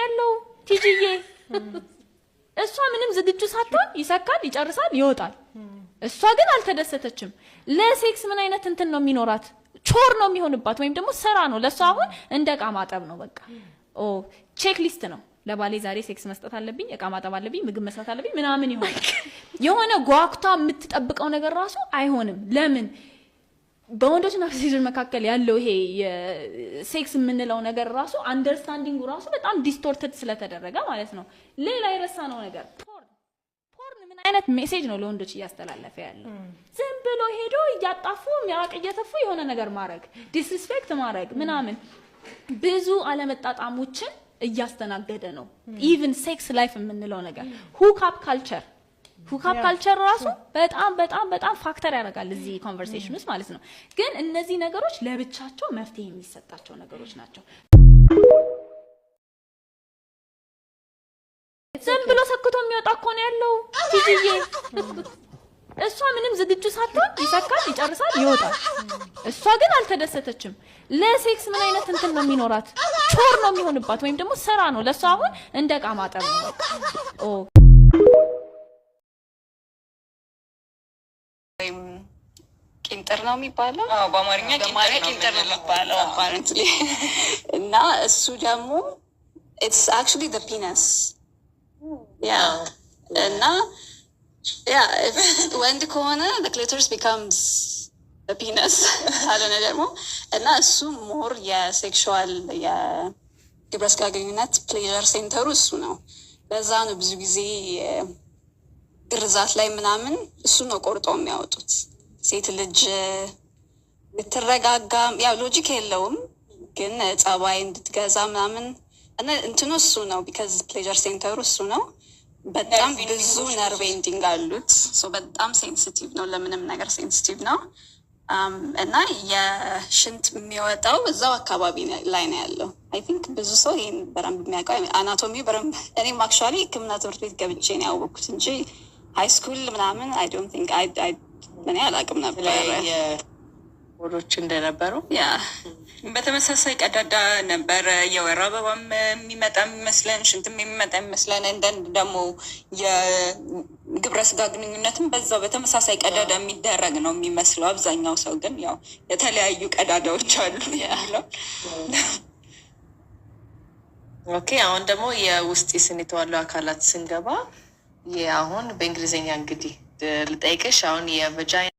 ያለው ቲጂዬ እሷ ምንም ዝግጁ ሳትሆን ይሰካል ይጨርሳል ይወጣል እሷ ግን አልተደሰተችም ለሴክስ ምን አይነት እንትን ነው የሚኖራት ቾር ነው የሚሆንባት ወይም ደግሞ ስራ ነው ለሷ አሁን እንደቃ ማጠብ ነው በቃ ኦ ቼክ ሊስት ነው ለባሌ ዛሬ ሴክስ መስጠት አለብኝ እቃ ማጠብ አለብኝ ምግብ መስራት አለብኝ ምናምን ይሆናል የሆነ ጓጉታ የምትጠብቀው ነገር ራሱ አይሆንም ለምን በወንዶችና በሴቶች መካከል ያለው ይሄ የሴክስ የምንለው ነገር ራሱ አንደርስታንዲንጉ ራሱ በጣም ዲስቶርትድ ስለተደረገ ማለት ነው ሌላ የረሳነው ነገር ፖርን ምን አይነት ሜሴጅ ነው ለወንዶች እያስተላለፈ ያለው ዝም ብሎ ሄዶ እያጣፉ ሚራቅ እየተፉ የሆነ ነገር ማድረግ ዲስሪስፔክት ማድረግ ምናምን ብዙ አለመጣጣሞችን እያስተናገደ ነው ኢቭን ሴክስ ላይፍ የምንለው ነገር ሁክአፕ ካልቸር ራሱ በጣም ፋክተር ያደርጋል እዚህ ኮንቨርሴሽን ውስጥ ማለት ነው ግን እነዚህ ነገሮች ለብቻቸው መፍትሄ የሚሰጣቸው ነገሮች ናቸው ዝም ብሎ ሰክቶ የሚወጣ እኮ ነው ያለው ቲጂዬ እሷ ምንም ዝግጁ ሳትሆን ይሰካል ይጨርሳል ይወጣል እሷ ግን አልተደሰተችም ለሴክስ ምን አይነት እንትን ነው የሚኖራት ቾር ነው የሚሆንባት ወይም ደግሞ ስራ ነው ለሷ አሁን እንደቃ ማጠብ ነው ኦ ቂንጥር ነው የሚባለው በአማርኛ ቂንጥር ነው የሚባለው apparently እና እሱ ደግሞ it's actually the penis እና ወንድ ከሆነ the clitoris becomes the penis አለነ ደግሞ እና እሱ ሞር የሴክሹዋል የግብረ ስጋ ግንኙነት ፕሌዠር ሴንተሩ እሱ ነው በዛ ነው ብዙ ጊዜ ግርዛት ላይ ምናምን እሱ ነው ቆርጠው የሚያወጡት ሴት ልጅ ልትረጋጋ ያው ሎጂክ የለውም ግን ጸባይ እንድትገዛ ምናምን እና እንትኑ እሱ ነው because pleasure center እሱ ነው በጣም ብዙ ነርቭ ኤንዲንግ አሉት በጣም ሴንሲቲቭ ነው ለምንም ነገር ሴንሲቲቭ ነው እና የሽንት የሚወጣው እዛው አካባቢ ላይ ነው ያለው አይ ቲንክ ብዙ ሰው ይሄን በደንብ የሚያውቀው አናቶሚ በደንብ እኔም አክቹዋሊ ሕክምና ትምህርት ቤት ገብቼ ነው ያወቅኩት እንጂ ሃይ ስኩል ምናምን አይ ዶንት ቲንክ እኔ አላውቅም ነበር ወሮች እንደነበሩ በተመሳሳይ ቀዳዳ ነበር የወር አበባም የሚመጣ የሚመስለን ሽንትም የሚመጣ የሚመስለን እንደንድ ደግሞ የግብረ ስጋ ግንኙነትም በዛው በተመሳሳይ ቀዳዳ የሚደረግ ነው የሚመስለው አብዛኛው ሰው ግን ያው የተለያዩ ቀዳዳዎች አሉ ያለው ኦኬ አሁን ደግሞ የውስጥ ስን የተዋለው አካላት ስንገባ አሁን በእንግሊዝኛ እንግዲህ ልጠይቅሽ አሁን የቫጃይና